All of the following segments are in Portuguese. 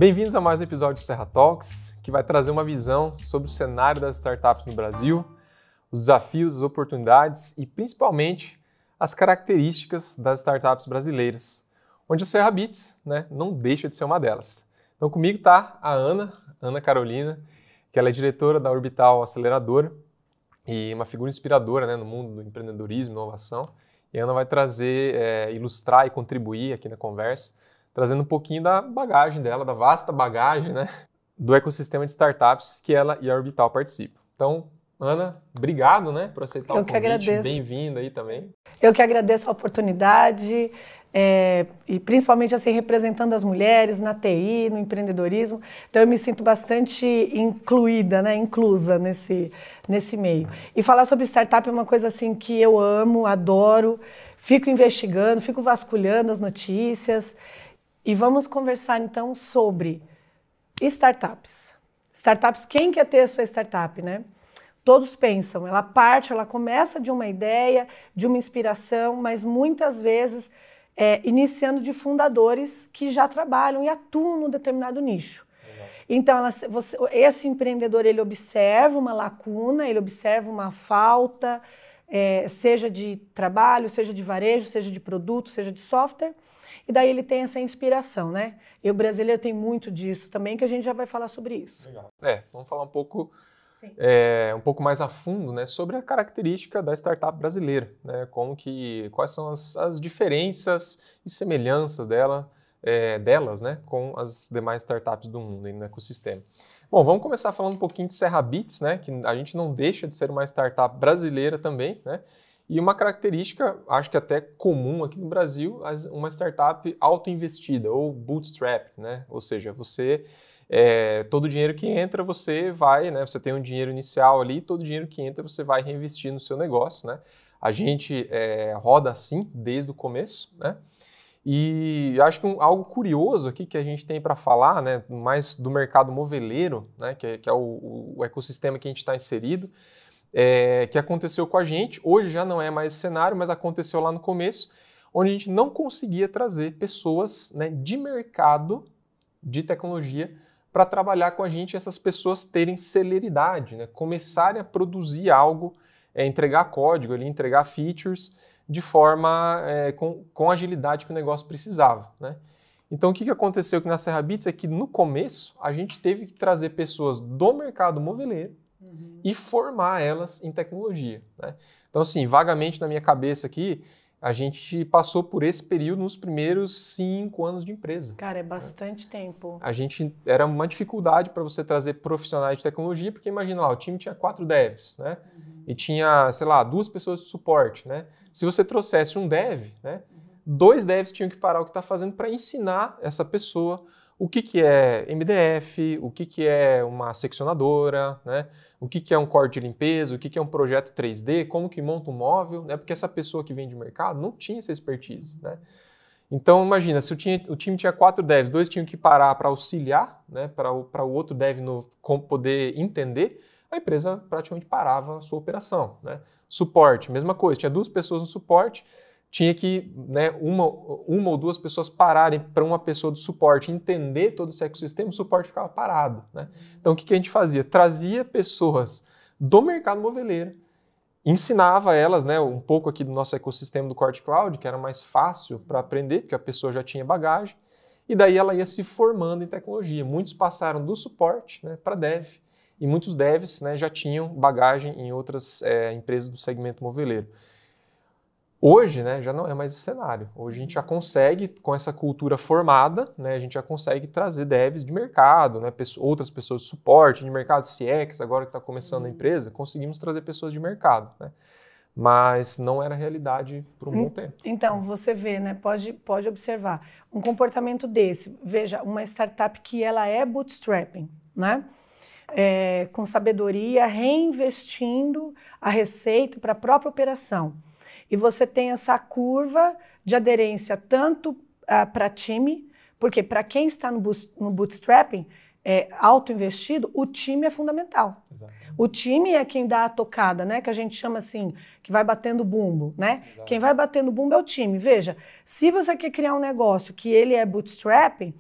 Bem-vindos a mais um episódio de Serra Talks, que vai trazer uma visão sobre o cenário das startups no Brasil, os desafios, as oportunidades e principalmente as características das startups brasileiras, onde a Serra Bits, não deixa de ser uma delas. Então comigo está a Ana Carolina, que ela é diretora da Orbital Aceleradora e uma figura inspiradora no mundo do empreendedorismo e inovação. E a Ana vai trazer, ilustrar e contribuir aqui na conversa, trazendo um pouquinho da bagagem dela, da vasta bagagem do ecossistema de startups que ela e a Orbital participam. Então, Ana, obrigado por aceitar o convite. Eu que agradeço. Bem-vinda aí também. Eu que agradeço a oportunidade e principalmente assim representando as mulheres na TI, no empreendedorismo. Então eu me sinto bastante incluída, inclusa nesse meio. E falar sobre startup é uma coisa assim que eu amo, adoro, fico investigando, fico vasculhando as notícias. E vamos conversar então sobre startups. Startups, quem quer ter a sua startup, Todos pensam, ela começa de uma ideia, de uma inspiração, mas muitas vezes iniciando de fundadores que já trabalham e atuam num determinado nicho. Legal. Então, esse empreendedor, ele observa uma lacuna, ele observa uma falta, seja de trabalho, seja de varejo, seja de produto, seja de software, e daí ele tem essa inspiração, E o brasileiro tem muito disso também, que a gente já vai falar sobre isso. Legal. Vamos falar um pouco mais a fundo sobre a característica da startup brasileira, quais são as diferenças e semelhanças delas com as demais startups do mundo no ecossistema. Bom, vamos começar falando um pouquinho de Serra Bits, que a gente não deixa de ser uma startup brasileira também, E uma característica, acho que até comum aqui no Brasil, uma startup auto-investida ou bootstrap, Ou seja, você todo o dinheiro que entra você vai, você tem um dinheiro inicial ali, todo o dinheiro que entra você vai reinvestir no seu negócio, A gente roda assim desde o começo, E acho que algo curioso aqui que a gente tem para falar, mais do mercado moveleiro, que é o ecossistema que a gente está inserido, que aconteceu com a gente, hoje já não é mais esse cenário, mas aconteceu lá no começo, onde a gente não conseguia trazer pessoas de mercado de tecnologia para trabalhar com a gente e essas pessoas terem celeridade, começarem a produzir algo, entregar código, entregar features de forma com a agilidade que o negócio precisava. Então o que aconteceu aqui na Serra Bits é que no começo a gente teve que trazer pessoas do mercado moveleiro e formar elas em tecnologia. Então assim, vagamente na minha cabeça aqui, a gente passou por esse período nos primeiros 5 anos de empresa. Cara, é bastante tempo. Era uma dificuldade para você trazer profissionais de tecnologia, porque imagina lá, o time tinha 4 devs, E tinha, 2 pessoas de suporte, Se você trouxesse um dev, 2 devs tinham que parar o que está fazendo para ensinar essa pessoa o que é MDF, o que é uma seccionadora, o que é um corte de limpeza, o que é um projeto 3D, como que monta um móvel, Porque essa pessoa que vem de mercado não tinha essa expertise, Então, imagina, se o time tinha 4 devs, 2 tinham que parar para auxiliar, para o outro dev poder entender, a empresa praticamente parava a sua operação, Suporte, mesma coisa, tinha 2 pessoas no suporte, tinha que uma ou 2 pessoas pararem para uma pessoa do suporte entender todo esse ecossistema, o suporte ficava parado. Então o que a gente fazia? Trazia pessoas do mercado moveleiro, ensinava elas um pouco aqui do nosso ecossistema do Corte Cloud, que era mais fácil para aprender, porque a pessoa já tinha bagagem, e daí ela ia se formando em tecnologia. Muitos passaram do suporte para dev, e muitos devs já tinham bagagem em outras empresas do segmento moveleiro. Hoje, já não é mais esse cenário. Hoje a gente já consegue, com essa cultura formada, a gente já consegue trazer devs de mercado, outras pessoas de suporte, de mercado CX, agora que está começando a empresa, conseguimos trazer pessoas de mercado, Mas não era realidade por um bom tempo. Então, você vê, pode observar, um comportamento desse, veja, uma startup que ela é bootstrapping, com sabedoria, reinvestindo a receita para a própria operação. E você tem essa curva de aderência tanto para time, porque para quem está no bootstrapping, auto-investido, o time é fundamental. Exato. O time é quem dá a tocada, que a gente chama assim, que vai batendo bumbo, Exato. Quem vai batendo bumbo é o time. Veja, se você quer criar um negócio que ele é bootstrapping,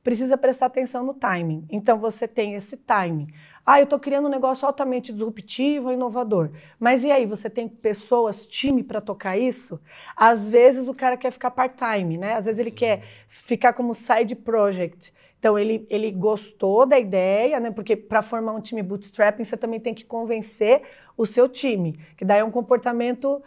precisa prestar atenção no timing. Então, você tem esse timing. Eu estou criando um negócio altamente disruptivo, inovador. Mas e aí, você tem pessoas, time para tocar isso? Às vezes o cara quer ficar part-time, né? Às vezes ele quer ficar como side project. Então, ele gostou da ideia, né? Porque para formar um time bootstrapping, você também tem que convencer o seu time, que daí é um comportamento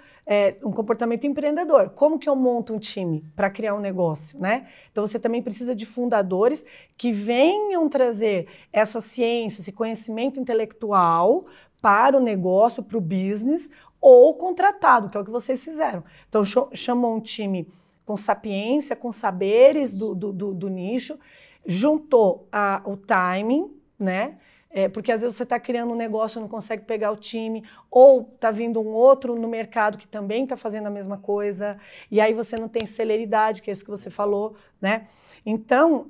empreendedor. Como que eu monto um time para criar um negócio, né? Então, você também precisa de fundadores que venham trazer essa ciência, esse conhecimento intelectual para o negócio, para o business, ou contratado, que é o que vocês fizeram. Então, chamou um time com sapiência, com saberes do nicho, juntou o timing, né? Porque às vezes você está criando um negócio e não consegue pegar o time, ou está vindo um outro no mercado que também está fazendo a mesma coisa, e aí você não tem celeridade, que é isso que você falou, né? Então,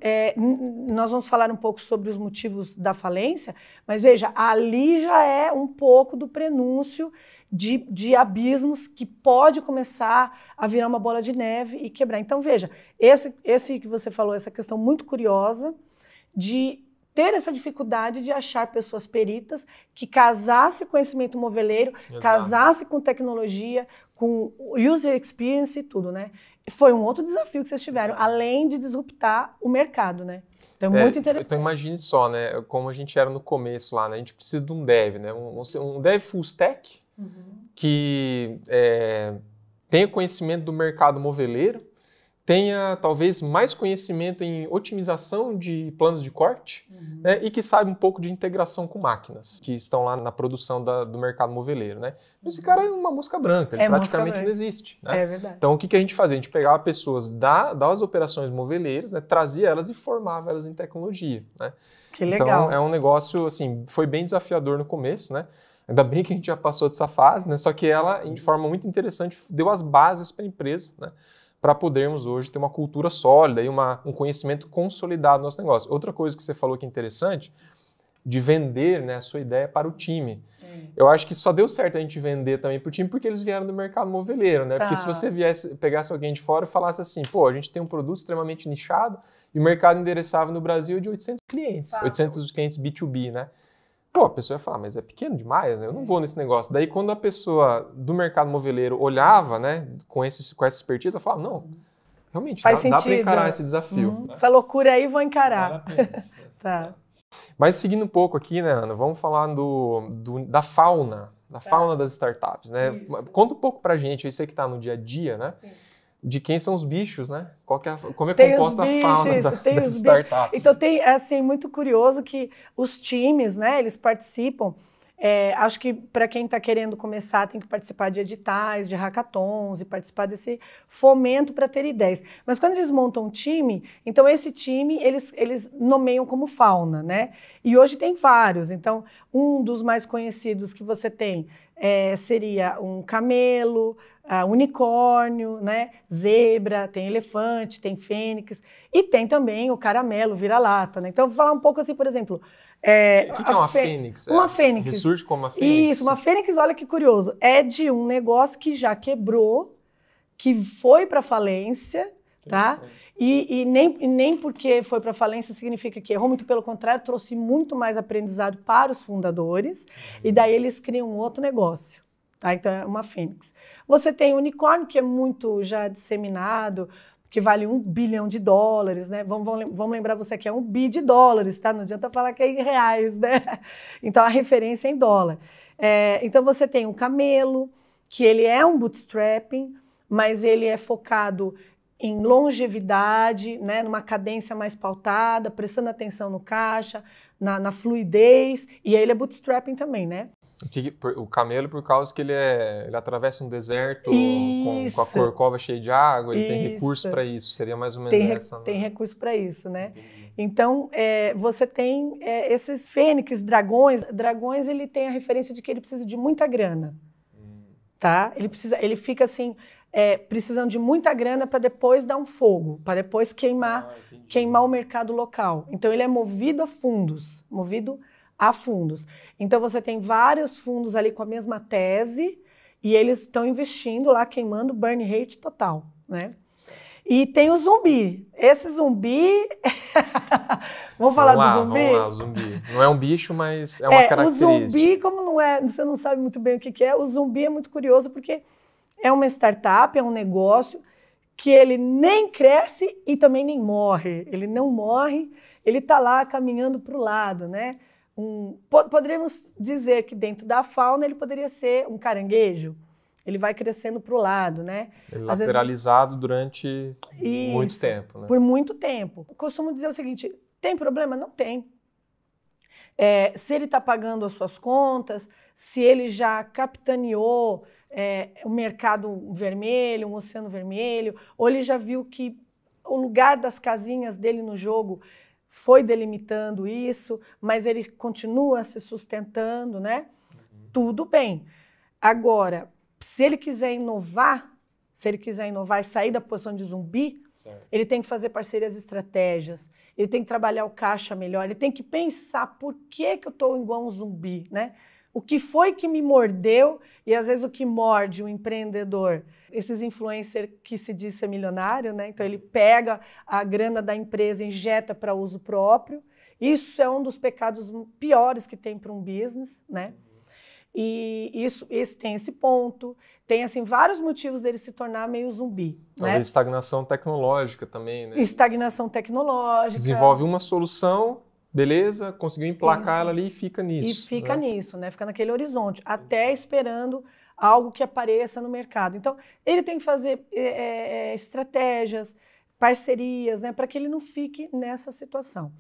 nós vamos falar um pouco sobre os motivos da falência, mas veja, ali já é um pouco do prenúncio de abismos que pode começar a virar uma bola de neve e quebrar. Então, veja, esse que você falou, essa questão muito curiosa de ter essa dificuldade de achar pessoas peritas que casasse conhecimento moveleiro, exato, casasse com tecnologia, com user experience e tudo, né? Foi um outro desafio que vocês tiveram, além de disruptar o mercado, né? Então, muito interessante. Então, imagine só, né? Como a gente era no começo lá, né? A gente precisa de um dev, né? Um dev full stack, que tenha conhecimento do mercado moveleiro, tenha talvez mais conhecimento em otimização de planos de corte, né, e que saiba um pouco de integração com máquinas que estão lá na produção do mercado moveleiro, né? Esse cara é uma mosca branca, ele praticamente não existe. Né? É verdade. Então, o que a gente fazia? A gente pegava pessoas das operações moveleiras, né, trazia elas e formava elas em tecnologia. Né? Que legal. Então, é um negócio, assim, foi bem desafiador no começo, né? Ainda bem que a gente já passou dessa fase, né? Só que ela, de forma muito interessante, deu as bases para a empresa, né? Para podermos hoje ter uma cultura sólida e um conhecimento consolidado no nosso negócio. Outra coisa que você falou que é interessante, de vender, né, a sua ideia para o time. Eu acho que só deu certo a gente vender também para o time porque eles vieram do mercado moveleiro, né? Tá. Porque se você pegasse alguém de fora e falasse assim, pô, a gente tem um produto extremamente nichado e o mercado endereçável no Brasil de 800 clientes, 800 clientes B2B, né? Pô, a pessoa ia falar, mas é pequeno demais, né? Eu não vou nesse negócio. Daí, quando a pessoa do mercado moveleiro olhava, né, com essa expertise, ela falava, não, realmente, dá para encarar esse desafio. Essa loucura aí, vou encarar. Tá. Mas seguindo um pouco aqui, né, Ana, vamos falar da fauna das startups, né? Isso. Conta um pouco pra gente, você que está no dia a dia, né? Sim. De quem são os bichos, né? Como é composta a fauna das startups. Então, tem, assim, muito curioso que os times, né, eles participam, acho que para quem está querendo começar tem que participar de editais, de hackathons e participar desse fomento para ter ideias. Mas quando eles montam um time, então esse time eles nomeiam como fauna, né? E hoje tem vários. Então, um dos mais conhecidos que você tem seria um camelo, unicórnio, né? Zebra, tem elefante, tem fênix e tem também o caramelo, vira-lata, né? Então, vou falar um pouco assim, por exemplo... O que é uma fênix? Uma fênix. Ressurge como uma fênix? Isso, uma fênix, olha que curioso. É de um negócio que já quebrou, que foi para falência, tá? E nem porque foi para falência significa que errou, muito pelo contrário, trouxe muito mais aprendizado para os fundadores, e daí eles criam um outro negócio, tá? Então é uma fênix. Você tem o unicórnio, que é muito já disseminado, que vale $1 bilhão, né? Vamos lembrar você que é $1 bi, tá? Não adianta falar que é em reais, né? Então, a referência é em dólar. Então, você tem um camelo, que ele é um bootstrapping, mas ele é focado em longevidade, né? Numa cadência mais pautada, prestando atenção no caixa, na fluidez, e aí ele é bootstrapping também, né? O camelo, por causa que ele atravessa um deserto com a corcova cheia de água, ele tem recurso para isso, seria mais ou menos essa. Tem recurso para isso, né? Entendi. Então, você tem esses fênix, dragões. Dragões, ele tem a referência de que ele precisa de muita grana, tá? Ele fica assim, precisando de muita grana para depois dar um fogo, para depois queimar o mercado local. Então, ele é movido a fundos, Então, você tem vários fundos ali com a mesma tese e eles estão investindo lá, queimando burn rate total, né? E tem o zumbi. Esse zumbi... Vamos falar do zumbi? Vamos lá, zumbi. Não é um bicho, mas é uma característica. O zumbi, como não é, você não sabe muito bem o que é, o zumbi é muito curioso porque é uma startup, é um negócio que ele nem cresce e também nem morre. Ele não morre, ele está lá caminhando para o lado, né? Poderíamos dizer que dentro da fauna ele poderia ser um caranguejo. Ele vai crescendo para o lado, né? Ele lateralizado durante muito tempo, né? Por muito tempo. Eu costumo dizer o seguinte, tem problema? Não tem. Se ele está pagando as suas contas, se ele já capitaneou o mercado vermelho, um oceano vermelho, ou ele já viu que o lugar das casinhas dele no jogo foi delimitando isso, mas ele continua se sustentando, né? Tudo bem. Agora, se ele quiser inovar e sair da posição de zumbi, certo, ele tem que fazer parcerias, estratégias, ele tem que trabalhar o caixa melhor, ele tem que pensar por que eu estou igual um zumbi, né? O que foi que me mordeu, e às vezes o que morde o empreendedor, esses influencers que se diz ser milionário, né? Então ele pega a grana da empresa e injeta para uso próprio. Isso é um dos pecados piores que tem para um business, né? E esse tem esse ponto, tem assim vários motivos dele se tornar meio zumbi. Né? Estagnação tecnológica também, né? Estagnação tecnológica. Desenvolve uma solução, beleza, conseguiu emplacar ela ali e fica nisso. E fica nisso, né? Fica naquele horizonte, até esperando algo que apareça no mercado. Então, ele tem que fazer estratégias, parcerias, né? Para que ele não fique nessa situação.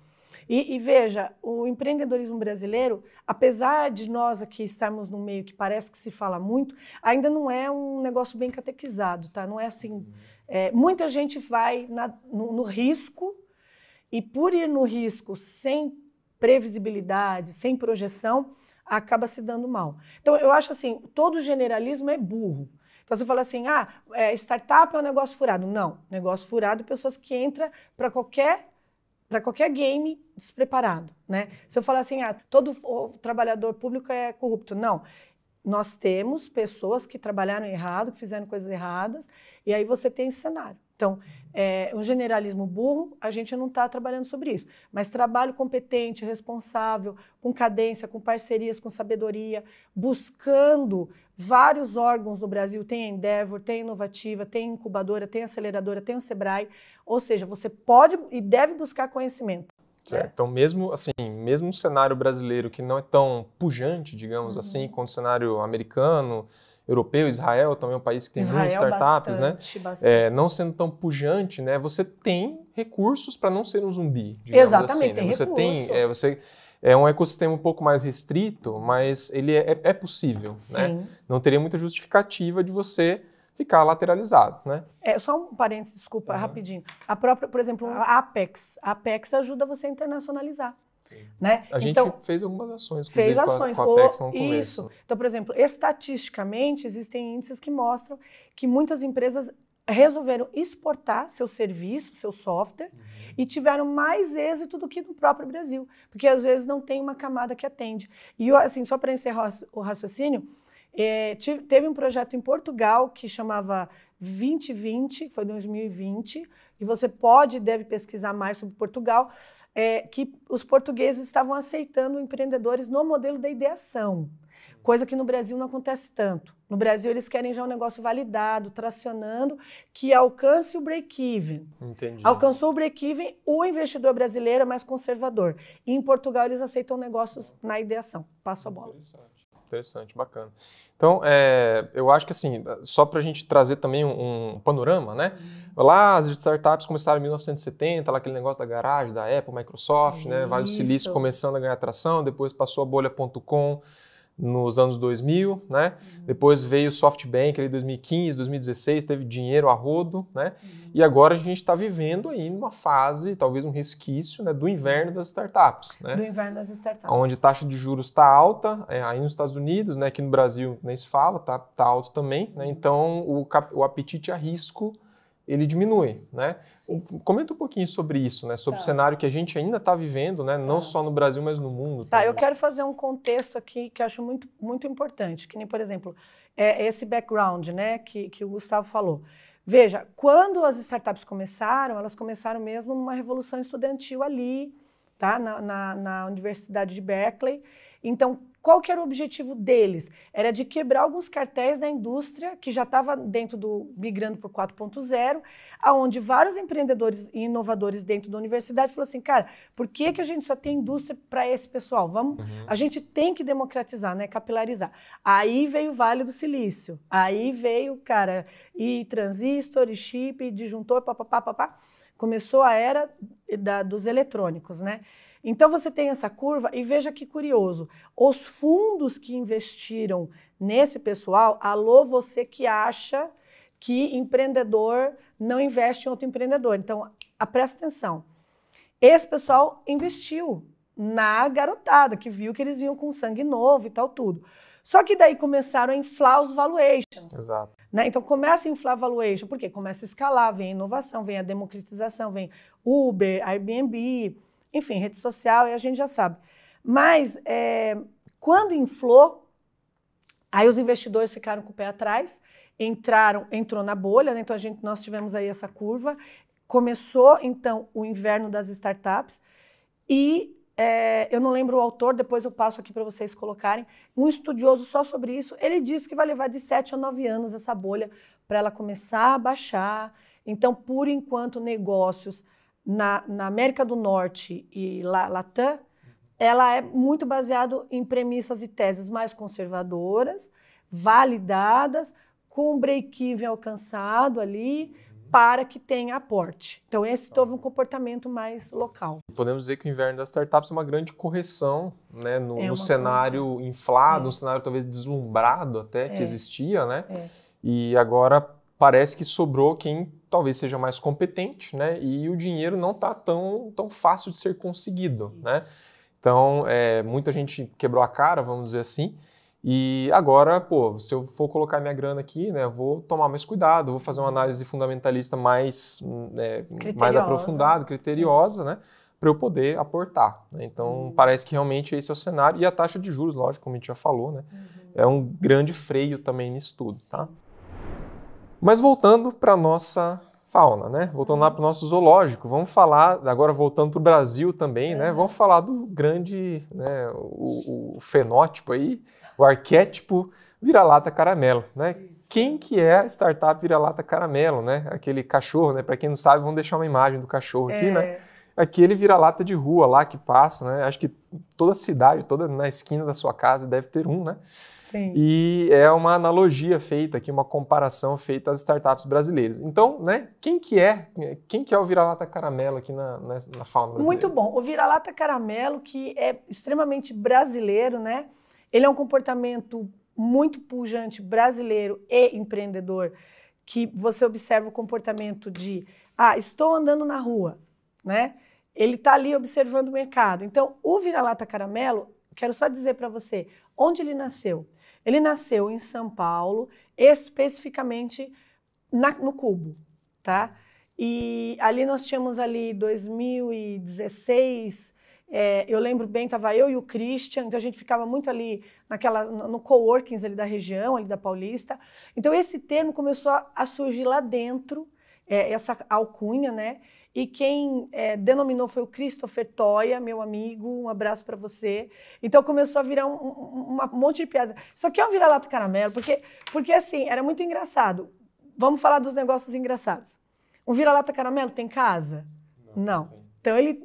E veja, o empreendedorismo brasileiro, apesar de nós aqui estarmos num meio que parece que se fala muito, ainda não é um negócio bem catequizado, tá? Não é assim. Muita gente vai no risco, e por ir no risco sem previsibilidade, sem projeção, acaba se dando mal. Então, eu acho assim, todo generalismo é burro. Então, você fala assim, startup é um negócio furado. Não, negócio furado é pessoas que entram para qualquer game despreparado, né? Se eu falar assim, todo trabalhador público é corrupto. Não, nós temos pessoas que trabalharam errado, que fizeram coisas erradas, e aí você tem esse cenário. Então, um generalismo burro, a gente não está trabalhando sobre isso. Mas trabalho competente, responsável, com cadência, com parcerias, com sabedoria, buscando vários órgãos no Brasil, tem a Endeavor, tem a Inovativa, tem a incubadora, tem a aceleradora, tem o Sebrae, ou seja, você pode e deve buscar conhecimento. Certo. Então, mesmo um cenário brasileiro que não é tão pujante, digamos assim, quanto o cenário americano, europeu, Israel também é um país que tem muitas startups, bastante. Não sendo tão pujante, né? Você tem recursos para não ser um zumbi, digamos Exatamente, assim, né? Você é um ecossistema um pouco mais restrito, mas ele é possível, sim, né? Não teria muita justificativa de você ficar lateralizado, né? Só um parênteses, desculpa, rapidinho. A própria, por exemplo, a Apex ajuda você a internacionalizar. Sim. Né? A gente fez algumas ações, fez ações com a Apex no começo. Isso. Então, por exemplo, estatisticamente, existem índices que mostram que muitas empresas resolveram exportar seu serviço, seu software, e tiveram mais êxito do que no próprio Brasil, porque às vezes não tem uma camada que atende. E assim, só para encerrar o raciocínio, teve um projeto em Portugal que chamava 2020, foi 2020, e você pode e deve pesquisar mais sobre Portugal, que os portugueses estavam aceitando empreendedores no modelo da ideação, coisa que no Brasil não acontece tanto. No Brasil, eles querem já um negócio validado, tracionando, que alcance o break-even. Entendi. Alcançou o break-even, o investidor brasileiro é mais conservador. E em Portugal, eles aceitam negócios na ideação. Passo a bola. Interessante, bacana. Então, eu acho que assim, só para a gente trazer também um panorama, né? Lá as startups começaram em 1970, lá aquele negócio da garagem, da Apple, Microsoft, né? Vale do Silício começando a ganhar atração, depois passou a bolha.com nos anos 2000, né? Depois veio o SoftBank ali em 2015, 2016, teve dinheiro a rodo, né? E agora a gente está vivendo ainda uma fase, talvez um resquício, né, do inverno das startups, né? Do inverno das startups. Onde a taxa de juros está alta, aí nos Estados Unidos, né? Aqui no Brasil nem se fala, tá alto também, né? Então o apetite a risco ele diminui, né? Comenta um pouquinho sobre isso, né? Sobre o cenário que a gente ainda está vivendo, né? Não só no Brasil, mas no mundo. Eu quero fazer um contexto aqui que eu acho muito, muito importante, que nem, por exemplo, esse background, né? Que o Gustavo falou. Veja, quando as startups começaram, elas começaram mesmo numa revolução estudantil ali, tá? Na Universidade de Berkeley. Então, qual que era o objetivo deles? Era de quebrar alguns cartéis da indústria que já estava migrando para o 4.0, aonde vários empreendedores e inovadores dentro da universidade falaram assim, cara, por que a gente só tem indústria para esse pessoal? A gente tem que democratizar, né, capilarizar. Aí veio o Vale do Silício, aí veio, cara, e transistor, e chip, e disjuntor, papapá. Começou a era dos eletrônicos, né? Então você tem essa curva e veja que curioso, os fundos que investiram nesse pessoal, alô você que acha que empreendedor não investe em outro empreendedor. Então, presta atenção, esse pessoal investiu na garotada, que viu que eles vinham com sangue novo e tal, tudo. Só que daí começaram a inflar os valuations. Exato. Né? Então começa a inflar valuation, porque começa a escalar, vem a inovação, vem a democratização, vem Uber, Airbnb, enfim, rede social, e a gente já sabe. Mas quando inflou, aí os investidores ficaram com o pé atrás, entrou na bolha, né? Então nós tivemos aí essa curva, começou então o inverno das startups e eu não lembro o autor, depois eu passo aqui para vocês colocarem, um estudioso só sobre isso, ele disse que vai levar de 7 a 9 anos essa bolha para ela começar a baixar. Então, por enquanto, negócios na América do Norte e Latam, ela é muito baseado em premissas e teses mais conservadoras, validadas, com um break-even alcançado ali, para que tenha aporte. Então, esse teve um comportamento mais local. Podemos dizer que o inverno das startups é uma grande correção, né, no cenário inflado, um cenário talvez deslumbrado até que existia, né? E agora parece que sobrou quem talvez seja mais competente, né? E o dinheiro não está tão fácil de ser conseguido, né? Então, muita gente quebrou a cara, vamos dizer assim. E agora, pô, se eu for colocar minha grana aqui, né, eu vou tomar mais cuidado, vou fazer uma análise fundamentalista mais aprofundada, criteriosa, né, para eu poder aportar. Né? Então, parece que realmente esse é o cenário. E a taxa de juros, lógico, como a gente já falou, né, é um grande freio também nisso tudo. Tá? Mas voltando para a nossa fauna, né, voltando lá para o nosso zoológico, vamos falar, agora voltando para o Brasil também, né, vamos falar do grande, né, o fenótipo aí, o arquétipo vira-lata caramelo, né? Quem que é a startup vira-lata caramelo, né? Aquele cachorro, né? Para quem não sabe, vamos deixar uma imagem do cachorro aqui, né? Aquele vira-lata de rua lá que passa, né? Acho que toda cidade, toda na esquina da sua casa deve ter um, né? Sim. E é uma analogia feita aqui, uma comparação feita às startups brasileiras. Então, né? Quem que é o vira-lata caramelo aqui na fauna brasileira? Muito bom. O vira-lata caramelo, que é extremamente brasileiro, né? Ele é um comportamento muito pujante, brasileiro e empreendedor, que você observa o comportamento de, estou andando na rua, né? Ele está ali observando o mercado. Então, o vira-lata caramelo, quero só dizer para você, onde ele nasceu? Ele nasceu em São Paulo, especificamente no Cubo, tá? E ali nós tínhamos ali 2016... eu lembro bem, estava eu e o Christian, então a gente ficava muito ali no coworkings ali da região, ali da Paulista. Então esse termo começou a surgir lá dentro, essa alcunha, né? E quem denominou foi o Christopher Toia, meu amigo, um abraço para você. Então começou a virar um monte de piada. Isso aqui é um vira-lata caramelo, porque assim, era muito engraçado. Vamos falar dos negócios engraçados. Um vira-lata caramelo tem casa? Não. Então ele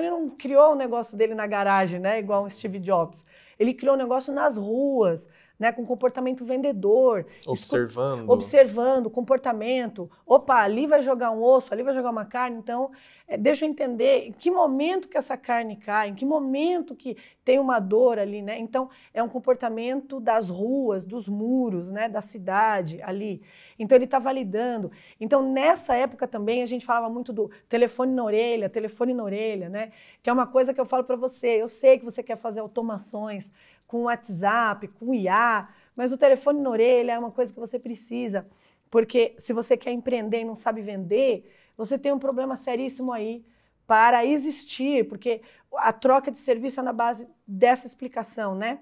não criou o negócio dele na garagem, né, igual o Steve Jobs. Ele criou um negócio nas ruas, né, com comportamento vendedor. Observando comportamento. Opa, ali vai jogar um osso, ali vai jogar uma carne. Então, deixa eu entender em que momento que essa carne cai, em que momento que tem uma dor ali, né? Então, é um comportamento das ruas, dos muros, né, da cidade ali. Então, ele está validando. Então, nessa época também, a gente falava muito do telefone na orelha, né? Que é uma coisa que eu falo para você. Eu sei que você quer fazer automações com o WhatsApp, com o IA, mas o telefone na orelha é uma coisa que você precisa, porque se você quer empreender e não sabe vender, você tem um problema seríssimo aí para existir, porque a troca de serviço é na base dessa explicação, né?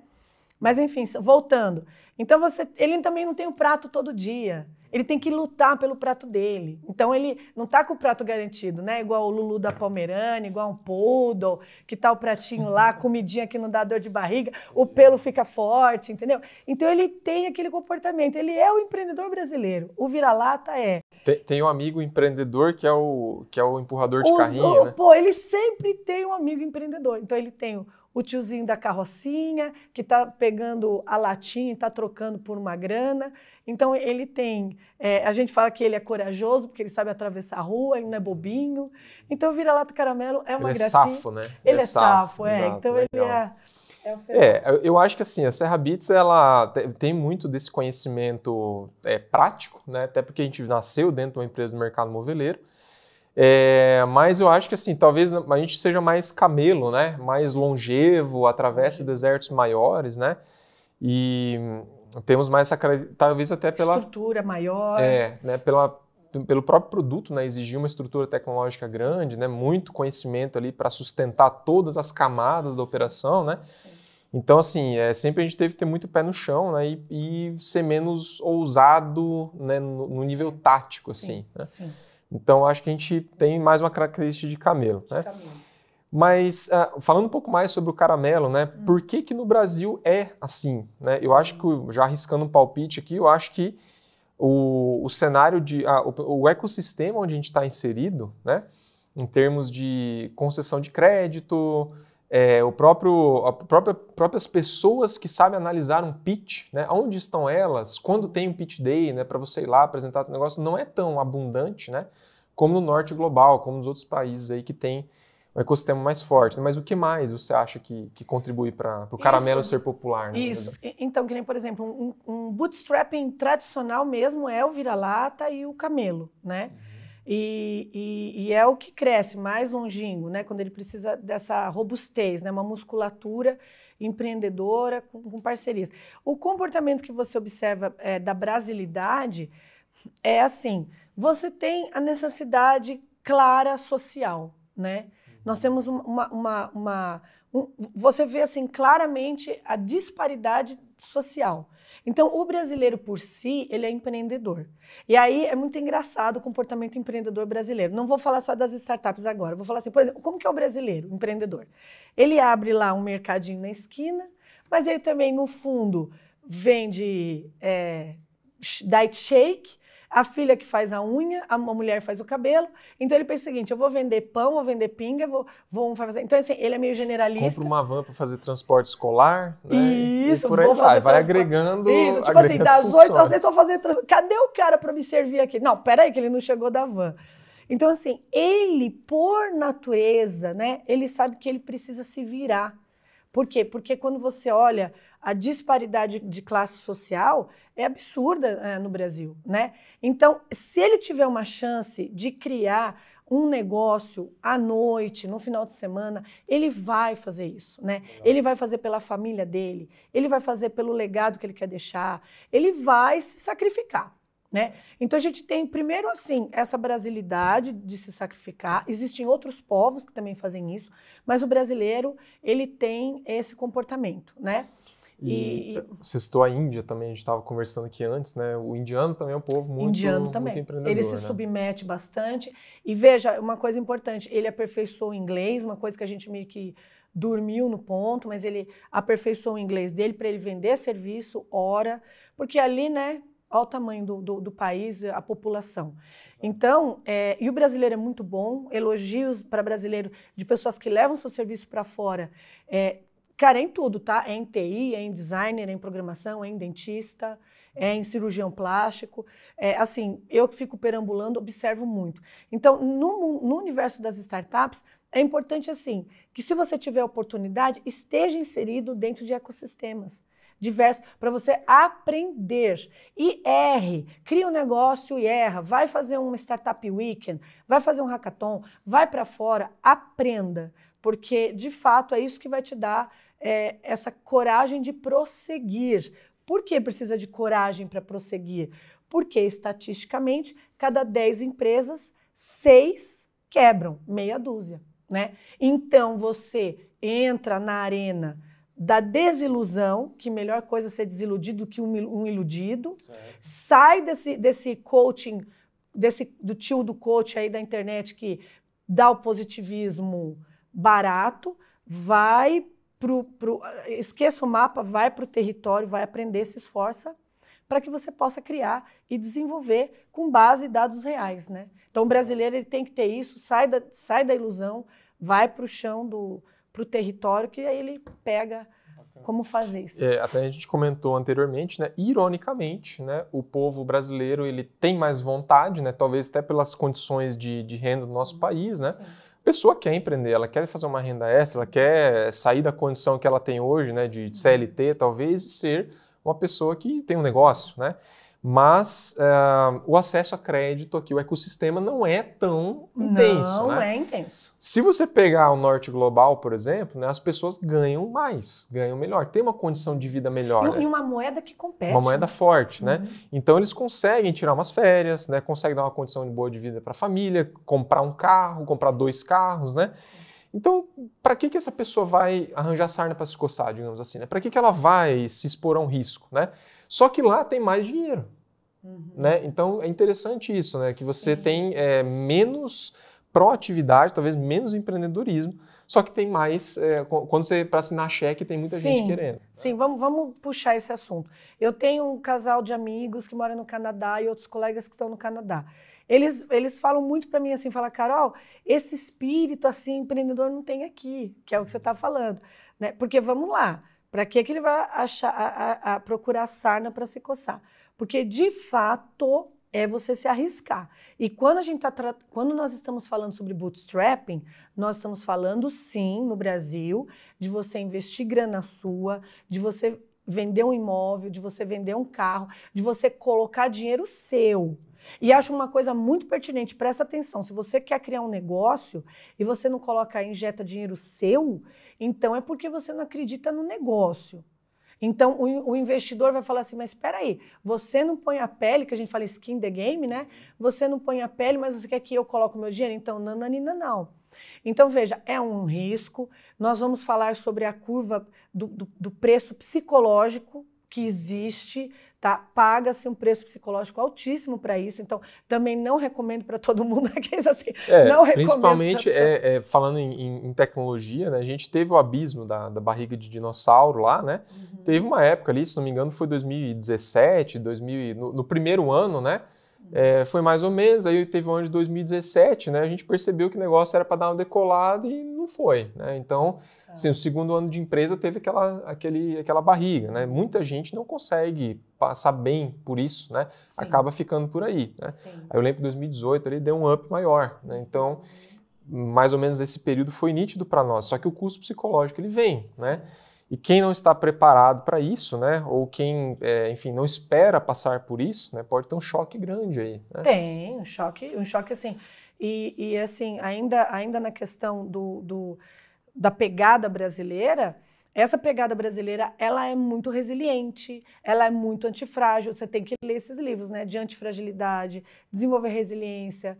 Mas enfim, voltando. Então ele também não tem o prato todo dia, Ele tem que lutar pelo prato dele. Então, ele não está com o prato garantido, né? Igual o Lulu da Pomerânia, igual um poodle, que tá o pratinho lá, a comidinha que não dá dor de barriga, o pelo fica forte, entendeu? Então, ele tem aquele comportamento. Ele é o empreendedor brasileiro. O vira-lata é. Tem um amigo empreendedor que é o empurrador de carrinho, né? Pô, ele sempre tem um amigo empreendedor. Então, ele tem o tiozinho da carrocinha, que está pegando a latinha e está trocando por uma grana. Então, ele tem... a gente fala que ele é corajoso, porque ele sabe atravessar a rua, ele não é bobinho. Então, o vira-lata caramelo é uma gracinha. Ele é safo, né? Ele é safo, exato, então, legal. ele é eu acho que assim, a Serra Beats, ela tem muito desse conhecimento prático, né? Até porque a gente nasceu dentro de uma empresa do mercado moveleiro. Mas eu acho que assim, talvez a gente seja mais camelo, né? Mais longevo, atravesse desertos maiores, né? E temos mais essa, talvez até pela estrutura maior. Né? Pelo próprio produto, né? Exigir uma estrutura tecnológica grande, né? Muito conhecimento ali para sustentar todas as camadas da operação, né? Sim. Então, assim, sempre a gente teve que ter muito pé no chão, né? E ser menos ousado, né? No nível tático, assim, né? Sim. Então, acho que a gente tem mais uma característica de camelo, né? Mas, falando um pouco mais sobre o caramelo, né? Por que no Brasil é assim, né? Eu acho que, já arriscando um palpite aqui, eu acho que o cenário o ecossistema onde a gente está inserido, né? Em termos de concessão de crédito, próprias pessoas que sabem analisar um pitch, né? Onde estão elas? Quando tem um pitch day, né? Para você ir lá apresentar o negócio, não é tão abundante, né? Como no norte global, como nos outros países aí que tem um ecossistema mais forte. Mas o que mais você acha que contribui para o caramelo ser popular? Né? Isso. Então, que nem, por exemplo, um bootstrapping tradicional mesmo é o vira-lata e o camelo, né? E é o que cresce mais longínquo, né? Quando ele precisa dessa robustez, né? Uma musculatura empreendedora com parcerias. O comportamento que você observa da brasilidade é assim, você tem a necessidade clara social, né? Nós temos você vê assim claramente a disparidade social. Então, o brasileiro por si, ele é empreendedor. E aí é muito engraçado o comportamento empreendedor brasileiro. Não vou falar só das startups agora, vou falar assim, por exemplo, como que é o brasileiro empreendedor? Ele abre lá um mercadinho na esquina, mas ele também, no fundo, vende diet shake, a filha que faz a unha, a mulher faz o cabelo. Então ele pensa o seguinte, eu vou vender pão, vou vender pinga, vou fazer... Então assim, ele é meio generalista. Compra uma van para fazer transporte escolar, né? Isso, e por aí vai agregando. Isso, tipo assim, das 8 às 6 eu vou fazer transporte. Cadê o cara para me servir aqui? Não, peraí que ele não chegou da van. Então assim, ele por natureza, né, ele sabe que ele precisa se virar. Por quê? Porque quando você olha a disparidade de classe social é absurda no Brasil, né? Então, se ele tiver uma chance de criar um negócio à noite, no final de semana, ele vai fazer isso, né? Ele vai fazer pela família dele, ele vai fazer pelo legado que ele quer deixar, ele vai se sacrificar. Né? Então a gente tem primeiro assim essa brasilidade de se sacrificar. Existem outros povos que também fazem isso, mas o brasileiro ele tem esse comportamento, né? E você citou a Índia também, a gente estava conversando aqui antes, né? O indiano também é um povo muito empreendedor. Ele se submete bastante. E veja, uma coisa importante, ele aperfeiçoou o inglês, uma coisa que a gente meio que dormiu no ponto, mas ele aperfeiçoou o inglês dele para ele vender serviço, hora, porque ali, né? Olha o tamanho do país, a população. Então, e o brasileiro é muito bom, elogios para brasileiro de pessoas que levam seu serviço para fora. Cara, é em tudo, tá? É em TI, é em designer, é em programação, é em dentista, é em cirurgião plástico. Assim, eu que fico perambulando, observo muito. Então, no universo das startups, é importante, assim, que se você tiver oportunidade, esteja inserido dentro de ecossistemas diversos, para você aprender e erre, cria um negócio e erra, vai fazer um Startup Weekend, vai fazer um hackathon, vai para fora, aprenda, porque de fato é isso que vai te dar essa coragem de prosseguir. Por que precisa de coragem para prosseguir? Porque estatisticamente, cada 10 empresas, 6 quebram, meia dúzia, né? Então você entra na arena da desilusão, que melhor coisa é ser desiludido do que um iludido. Certo. Sai desse coaching, do tio do coach aí da internet que dá o positivismo barato, esqueça o mapa, vai para o território, vai aprender, se esforça para que você possa criar e desenvolver com base em dados reais, né? Então, o brasileiro ele tem que ter isso, sai da ilusão, vai para o chão, para o território, que aí ele pega como fazer isso. Até a gente comentou anteriormente, né? Ironicamente, né? O povo brasileiro ele tem mais vontade, né? Talvez até pelas condições de renda do nosso país, né? Sim. A pessoa quer empreender, ela quer fazer uma renda extra, ela quer sair da condição que ela tem hoje, né? De CLT, talvez, e ser uma pessoa que tem um negócio, né? Mas o acesso a crédito aqui, o ecossistema não é tão intenso. Não né? É intenso. Se você pegar o Norte Global, por exemplo, né, as pessoas ganham mais, ganham melhor, tem uma condição de vida melhor. E uma moeda que compete. Uma moeda forte, né? Então eles conseguem tirar umas férias, né? Conseguem dar uma condição boa de vida para a família, comprar um carro, comprar 2 carros, né? Sim. Então, para que essa pessoa vai arranjar sarna para se coçar, digamos assim? Né? Para que ela vai se expor a um risco? Né? Só que lá tem mais dinheiro. Né? Então, é interessante isso, né? Que você tem menos proatividade, talvez menos empreendedorismo, só que tem mais, quando você, para assinar cheque, tem muita gente querendo. Sim, vamos puxar esse assunto. Eu tenho um casal de amigos que mora no Canadá e outros colegas que estão no Canadá. Eles falam muito para mim assim, falam, Carol, esse espírito assim empreendedor não tem aqui, que é o que você está falando, né? Porque vamos lá, para que ele vai achar, procurar sarna para se coçar? Porque de fato é você se arriscar. E quando nós estamos falando sobre bootstrapping, nós estamos falando sim no Brasil de você investir grana sua, de você vender um imóvel, de você vender um carro, de você colocar dinheiro seu. E acho uma coisa muito pertinente, presta atenção, se você quer criar um negócio e você não injeta dinheiro seu, então é porque você não acredita no negócio. Então o investidor vai falar assim, mas espera aí, você não põe a pele, que a gente fala skin the game, né? Você não põe a pele, mas você quer que eu coloque o meu dinheiro? Então nananina não. Então veja, é um risco, nós vamos falar sobre a curva do preço psicológico que existe, tá? Paga-se um preço psicológico altíssimo para isso, então também não recomendo para todo mundo aqueles assim. Não recomendo principalmente falando em tecnologia, né? A gente teve o abismo da barriga de dinossauro lá, né? Teve uma época ali, se não me engano, foi 2017, no primeiro ano, né? Foi mais ou menos, aí teve o ano de 2017, né? A gente percebeu que o negócio era para dar uma decolada e não foi, né? Então, assim, o segundo ano de empresa teve aquela barriga, né? Muita gente não consegue passar bem por isso, né? Sim. Acaba ficando por aí, né? Aí eu lembro que 2018 ele deu um up maior, né? Então, mais ou menos esse período foi nítido para nós, só que o custo psicológico ele vem, né? E quem não está preparado para isso, né? Ou quem, enfim, não espera passar por isso, né? Pode ter um choque grande aí. Né? Tem, um choque assim. E assim, ainda na questão da pegada brasileira, essa pegada brasileira, ela é muito resiliente, ela é muito antifrágil. Você tem que ler esses livros, né? De antifragilidade, desenvolver resiliência,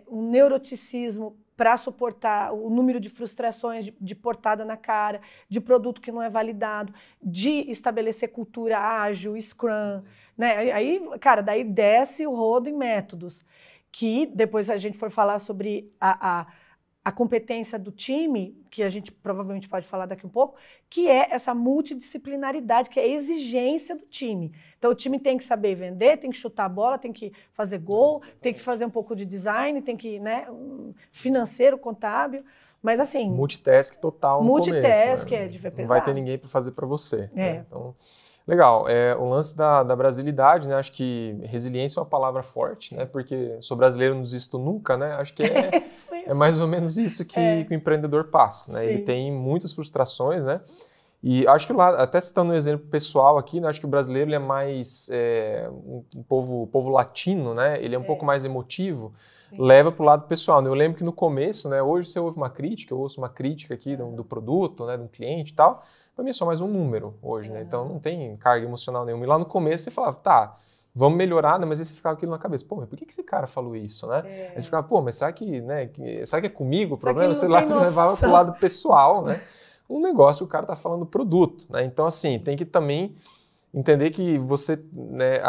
um neuroticismo para suportar o número de frustrações, de portada na cara, de produto que não é validado, de estabelecer cultura ágil, Scrum, né? Aí, cara, daí desce o rodo em métodos, que depois a gente for falar sobre a competência do time, que a gente provavelmente pode falar daqui um pouco, que é essa multidisciplinaridade, que é a exigência do time. Então, o time tem que saber vender, tem que chutar a bola, tem que fazer gol, tem que fazer um pouco de design, tem que, né, financeiro, contábil, mas assim... Multitask total no começo. Multitask, né? Pesado. Não vai ter ninguém para fazer para você. Né? Então... Legal, o lance da brasilidade, né? Acho que resiliência é uma palavra forte, né? Porque sou brasileiro, não desisto nunca, né? Acho que é mais ou menos isso que o empreendedor passa, né? Sim. Ele tem muitas frustrações, né? E acho que lá, até citando um exemplo pessoal aqui, né? Acho que o brasileiro ele é mais um povo latino, né? Ele é um pouco mais emotivo, leva para o lado pessoal. Né? Eu lembro que no começo, né? Hoje você ouve uma crítica, eu ouço uma crítica aqui do produto, né? Do cliente e tal. Para mim é só mais um número hoje, né? Então não tem carga emocional nenhuma. E lá no começo você falava, tá, vamos melhorar, né? Mas aí você ficava aquilo na cabeça, pô, mas por que esse cara falou isso, né? Aí você ficava, pô, mas será que é comigo o problema? Você lá levava pro lado pessoal, né? um negócio que o cara está falando produto, né? Então, assim, tem que também entender que você, né,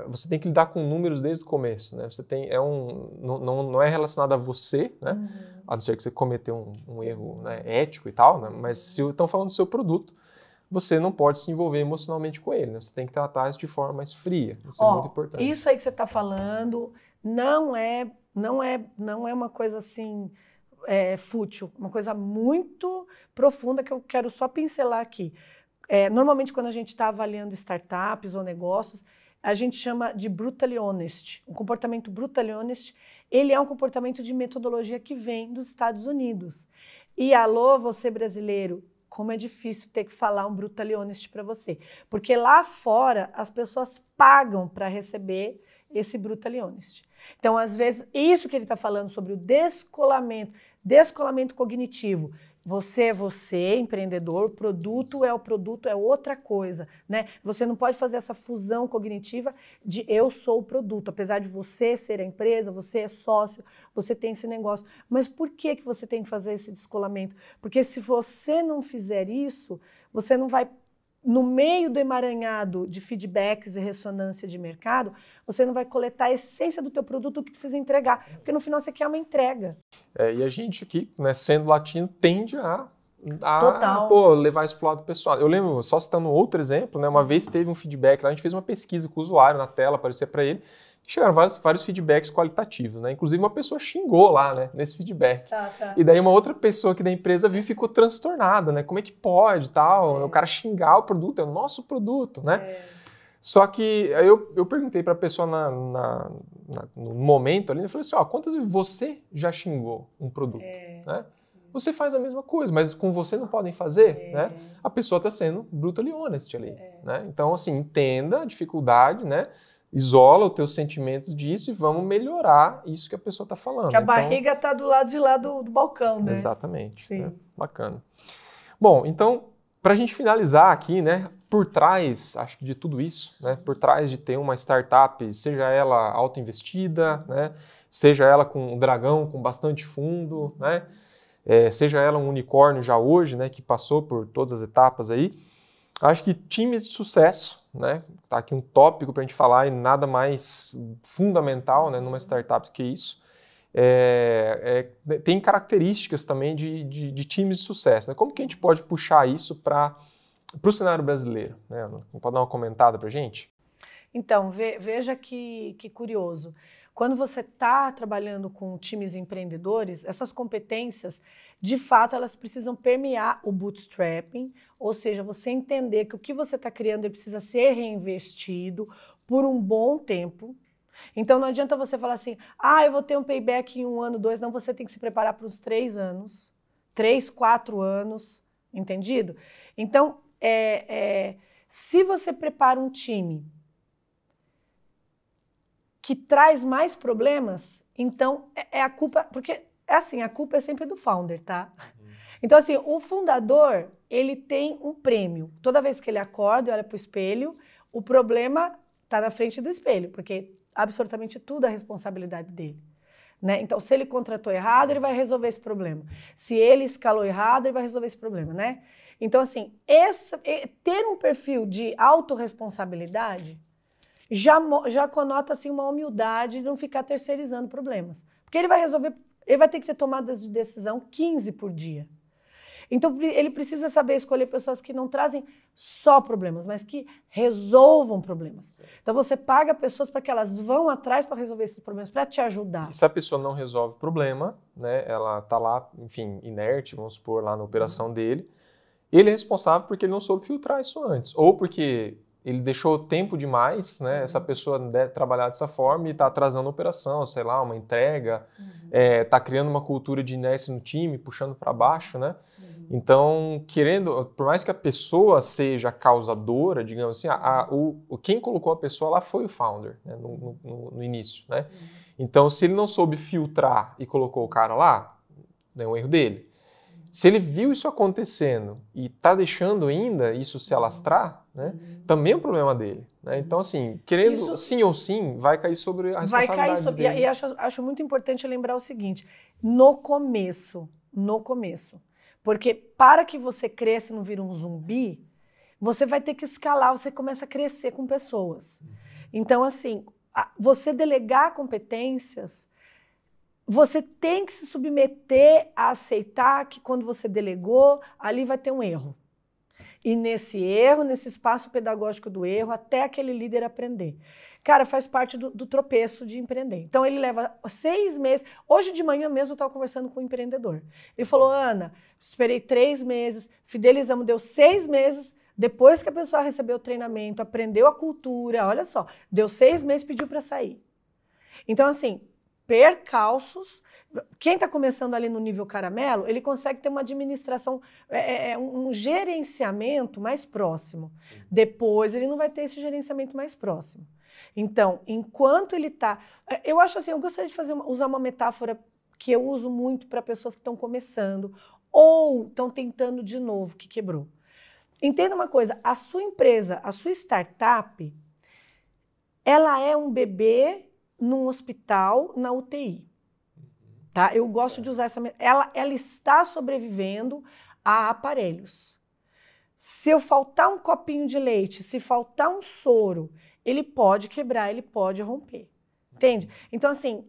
você tem que lidar com números desde o começo, né? Você tem, não é relacionado a você, né? A não ser que você cometeu um erro, né, ético e tal, né? Mas se estão falando do seu produto, você não pode se envolver emocionalmente com ele, né? Você tem que tratar isso de forma mais fria. Isso é muito importante. Isso aí que você está falando não é uma coisa assim fútil, uma coisa muito profunda que eu quero só pincelar aqui. Normalmente, quando a gente está avaliando startups ou negócios, a gente chama de brutally honest. Um comportamento brutally honest, ele é um comportamento de metodologia que vem dos Estados Unidos. E alô, você brasileiro, como é difícil ter que falar um brutally honest para você. Porque lá fora, as pessoas pagam para receber esse brutally honest. Então, às vezes, isso que ele está falando sobre o descolamento cognitivo. Você é você, empreendedor, o produto é outra coisa, né? Você não pode fazer essa fusão cognitiva de eu sou o produto, apesar de você ser a empresa, você é sócio, você tem esse negócio. Mas por que você tem que fazer esse descolamento? Porque se você não fizer isso, você não vai, no meio do emaranhado de feedbacks e ressonância de mercado, você não vai coletar a essência do teu produto, o que precisa entregar, porque no final você quer uma entrega. E a gente aqui, né, sendo latino, tende a levar isso para o lado pessoal. Eu lembro, só citando outro exemplo, né, uma vez teve um feedback lá, a gente fez uma pesquisa com o usuário na tela, aparecia para ele, chegaram vários feedbacks qualitativos, né? Inclusive uma pessoa xingou lá, né, nesse feedback. Tá. E daí uma outra pessoa aqui da empresa viu e ficou transtornada, né? Como é que pode, tal? O cara xingar o produto, é o nosso produto, né? Só que aí eu perguntei para a pessoa no momento ali, eu falei assim, quantas vezes você já xingou um produto, né? Você faz a mesma coisa, mas com você não podem fazer, né? A pessoa está sendo brutally honest ali, né? Então, assim, entenda a dificuldade, né? Isola os teus sentimentos disso e vamos melhorar isso que a pessoa está falando. Que a barriga está do lado de lá do balcão, né? Exatamente. Sim. Né? Bacana. Bom, então, para a gente finalizar aqui, né? Por trás, acho que de tudo isso, né? Por trás de ter uma startup, seja ela autoinvestida, né? Seja ela com um dragão com bastante fundo, né? Seja ela um unicórnio já hoje, né? Que passou por todas as etapas aí. Acho que times de sucesso, né? Tá aqui um tópico para a gente falar e nada mais fundamental, né, numa startup que isso. Tem características também de times de sucesso, né? Como que a gente pode puxar isso para o cenário brasileiro? Né? Pode dar uma comentada para a gente? Então, veja que curioso. Quando você está trabalhando com times empreendedores, essas competências, de fato, elas precisam permear o bootstrapping, ou seja, você entender que o que você está criando ele precisa ser reinvestido por um bom tempo. Então, não adianta você falar assim, eu vou ter um payback em 1 ano, 2, não, você tem que se preparar para uns 3 anos, 3, 4 anos, entendido? Então, se você prepara um time que traz mais problemas, então a culpa, porque a culpa é sempre do founder, tá? Então, assim, o fundador, ele tem um prêmio. Toda vez que ele acorda e olha para o espelho, o problema está na frente do espelho, porque absolutamente tudo é responsabilidade dele. Né? Então, se ele contratou errado, ele vai resolver esse problema. Se ele escalou errado, ele vai resolver esse problema, né? Então, assim, ter um perfil de autorresponsabilidade já conota assim, uma humildade de não ficar terceirizando problemas. Porque ele vai ter que ter tomadas de decisão 15 por dia. Então, ele precisa saber escolher pessoas que não trazem só problemas, mas que resolvam problemas. Então, você paga pessoas para que elas vão atrás para resolver esses problemas, para te ajudar. E se a pessoa não resolve o problema, né, ela está lá, enfim, inerte, vamos supor, lá na operação dele, ele é responsável porque ele não soube filtrar isso antes. Ou porque ele deixou tempo demais, né? Essa pessoa deve trabalhar dessa forma e está atrasando a operação, sei lá, uma entrega, está criando uma cultura de inércia no time, puxando para baixo, né? Então, por mais que a pessoa seja causadora, digamos assim, quem colocou a pessoa lá foi o founder, né? no início, né? Então, se ele não soube filtrar e colocou o cara lá, é um erro dele. Se ele viu isso acontecendo e está deixando ainda isso se alastrar, né, também é um problema dele. Né? Então, assim, sim ou sim, vai cair sobre a responsabilidade dele. E acho muito importante lembrar o seguinte, no começo, Porque para que você cresça e não vire um zumbi, você vai ter que escalar, você começa a crescer com pessoas. Então, assim, você delegar competências, você tem que se submeter a aceitar que quando você delegou, ali vai ter um erro. E nesse erro, nesse espaço pedagógico do erro, até aquele líder aprender. Cara, faz parte do tropeço de empreender. Então, ele leva 6 meses. Hoje de manhã mesmo eu estava conversando com um empreendedor. Ele falou, Ana, esperei 3 meses, fidelizamos, deu 6 meses. Depois que a pessoa recebeu o treinamento, aprendeu a cultura, olha só, deu 6 meses, pediu para sair. Então, assim, percalços. Quem está começando ali no nível caramelo, ele consegue ter uma administração, um gerenciamento mais próximo. Sim. Depois, ele não vai ter esse gerenciamento mais próximo. Então, enquanto ele está... Eu acho assim, eu gostaria de usar uma metáfora que eu uso muito para pessoas que estão começando ou estão tentando de novo, que quebrou. Entenda uma coisa, a sua empresa, a sua startup, ela é um bebê num hospital, na UTI. Tá? Eu gosto de usar essa... Ela está sobrevivendo a aparelhos. Se eu faltar um copinho de leite, se faltar um soro, ele pode quebrar, ele pode romper. Entende? Então, assim,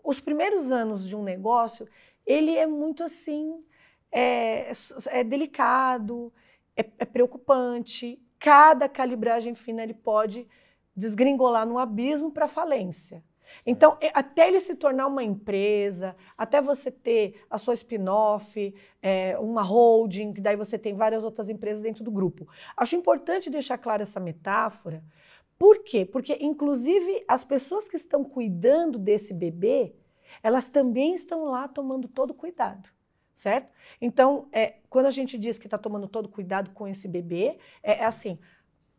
os primeiros anos de um negócio, ele é muito assim, é delicado, é preocupante. Cada calibragem fina ele pode desgringolar no abismo para falência. Então, até ele se tornar uma empresa, até você ter a sua spin-off, uma holding, que daí você tem várias outras empresas dentro do grupo. Acho importante deixar clara essa metáfora. Por quê? Porque, inclusive, as pessoas que estão cuidando desse bebê, elas também estão lá tomando todo cuidado, certo? Então, quando a gente diz que está tomando todo cuidado com esse bebê, é assim,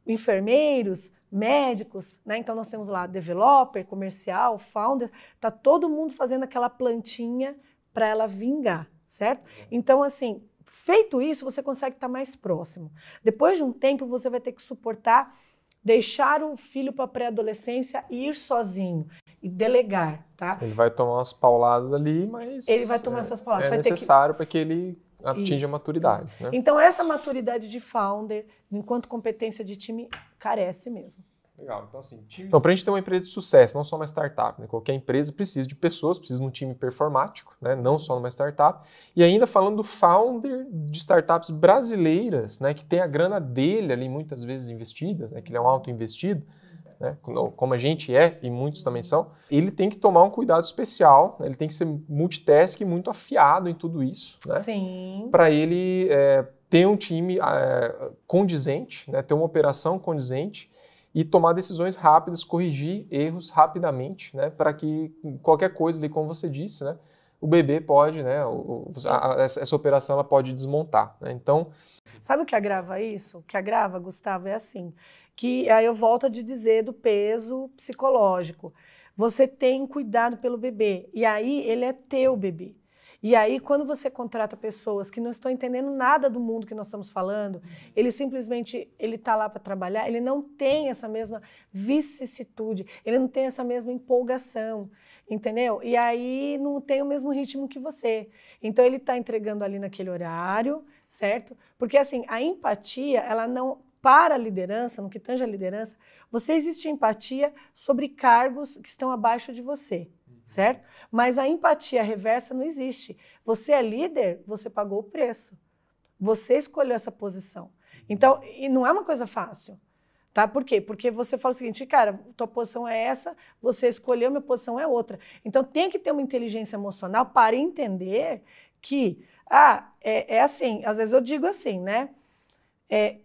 enfermeiros, médicos, né? Então nós temos lá developer, comercial, founder, tá todo mundo fazendo aquela plantinha para ela vingar, certo? Então, assim, feito isso, você consegue estar mais próximo. Depois de um tempo, você vai ter que suportar deixar o filho para a pré-adolescência e ir sozinho e delegar, tá? Ele vai tomar umas pauladas ali, mas ele vai tomar essas pauladas. É necessário para que ele atinja a maturidade. Né? Então, essa maturidade de founder, enquanto competência de time, carece mesmo. Legal. Então, assim, Então, para a gente ter uma empresa de sucesso, não só uma startup, né? Qualquer empresa precisa de pessoas, precisa de um time performático, né? Não só numa startup. E ainda falando do founder de startups brasileiras, né? Que tem a grana dele ali muitas vezes investidas, né? Que ele é um auto-investido, né? Como a gente é, e muitos também são, ele tem que tomar um cuidado especial, né? Ele tem que ser multitask, muito afiado em tudo isso, né? Sim. Para ele ter um time condizente, né? Ter uma operação condizente e tomar decisões rápidas, corrigir erros rapidamente, né? Para que qualquer coisa ali, como você disse, né? O bebê pode, né? Essa operação ela pode desmontar, né? Então, sabe o que agrava isso? O que agrava, Gustavo, é assim, que aí eu volto a te dizer do peso psicológico. Você tem cuidado pelo bebê, e aí ele é teu bebê. E aí, quando você contrata pessoas que não estão entendendo nada do mundo que nós estamos falando, ele simplesmente está lá para trabalhar, ele não tem essa mesma vicissitude, ele não tem essa mesma empolgação, entendeu? E aí não tem o mesmo ritmo que você. Então, ele está entregando ali naquele horário, certo? Porque, assim, a empatia, ela não... Para a liderança, no que tange a liderança, você existe empatia sobre cargos que estão abaixo de você, certo? Mas a empatia reversa não existe. Você é líder, você pagou o preço. Você escolheu essa posição. Então, e não é uma coisa fácil, tá? Por quê? Porque você fala o seguinte, cara, tua posição é essa, você escolheu, minha posição é outra. Então, tem que ter uma inteligência emocional para entender que, assim, às vezes eu digo assim, né?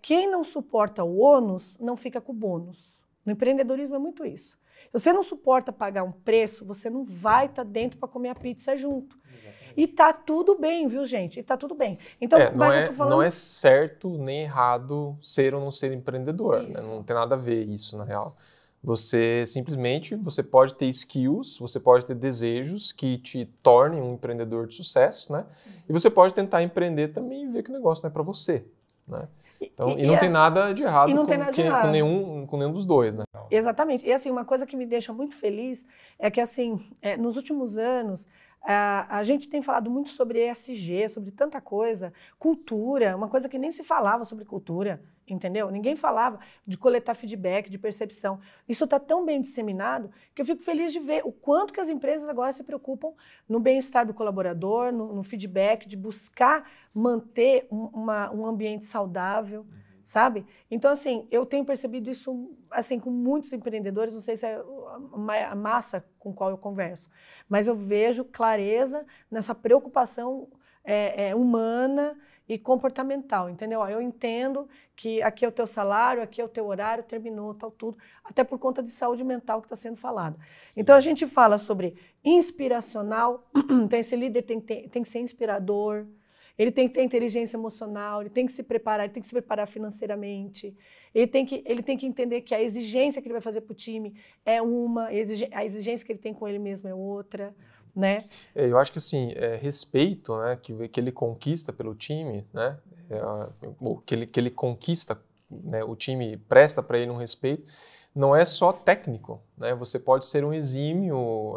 Quem não suporta o ônus não fica com o bônus. No empreendedorismo é muito isso. Se você não suporta pagar um preço, você não vai estar dentro para comer a pizza junto. Exatamente. E tá tudo bem, viu, gente? E tá tudo bem. Então, mas eu tô falando... Não é certo nem errado ser ou não ser empreendedor. Né? Não tem nada a ver isso, na real. Você simplesmente, você pode ter skills, você pode ter desejos que te tornem um empreendedor de sucesso, né? E você pode tentar empreender também e ver que o negócio não é para você, né? Então, e não tem nada de errado com nenhum dos dois, né? Exatamente. E assim, uma coisa que me deixa muito feliz é que assim, nos últimos anos, a gente tem falado muito sobre ESG, sobre tanta coisa, cultura, uma coisa que nem se falava sobre cultura, entendeu? Ninguém falava de coletar feedback, de percepção. Isso está tão bem disseminado que eu fico feliz de ver o quanto que as empresas agora se preocupam no bem-estar do colaborador, no feedback, de buscar manter um ambiente saudável. Sabe? Então, assim, eu tenho percebido isso assim, com muitos empreendedores, não sei se é a massa com qual eu converso, mas eu vejo clareza nessa preocupação humana e comportamental, entendeu? Eu entendo que aqui é o teu salário, aqui é o teu horário, terminou, tal, tudo, até por conta de saúde mental que está sendo falado. Sim. Então, a gente fala sobre inspiracional, então esse líder tem que ser inspirador, ele tem que ter inteligência emocional, ele tem que se preparar, ele tem que se preparar financeiramente, ele tem que entender que a exigência que ele vai fazer para o time é uma, a exigência que ele tem com ele mesmo é outra, né? Eu acho que assim, respeito, né, que ele conquista pelo time, né, que ele conquista, né, o time presta para ele um respeito, não é só técnico, né? Você pode ser um exímio,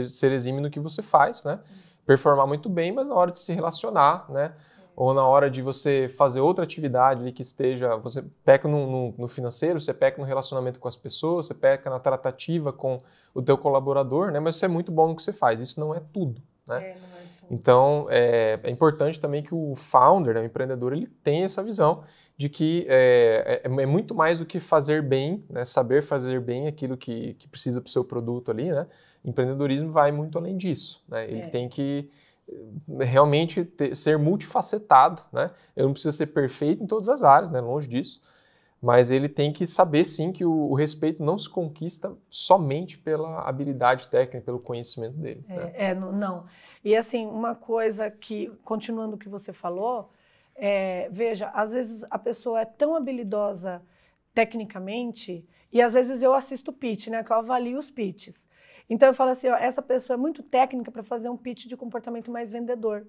ser exímio no que você faz, né? Performar muito bem, mas na hora de se relacionar, né? Ou na hora de você fazer outra atividade ali que esteja... Você peca no financeiro, você peca no relacionamento com as pessoas, você peca na tratativa com o teu colaborador, né? Mas você é muito bom no que você faz. Isso não é tudo, né? Não é tudo. Então, é importante também que o founder, né, o empreendedor, ele tenha essa visão de que é muito mais do que fazer bem, né? Saber fazer bem aquilo que precisa para o seu produto ali, né? Empreendedorismo vai muito além disso, né? Ele tem que realmente ser multifacetado, né? Ele não precisa ser perfeito em todas as áreas, né? Longe disso, mas ele tem que saber sim que o respeito não se conquista somente pela habilidade técnica, pelo conhecimento dele. Não. E assim, uma coisa que, continuando o que você falou, veja, às vezes a pessoa é tão habilidosa tecnicamente, e às vezes eu assisto pitch, né? Que eu avalio os pitches. Então eu falo assim, ó, essa pessoa é muito técnica para fazer um pitch de comportamento mais vendedor.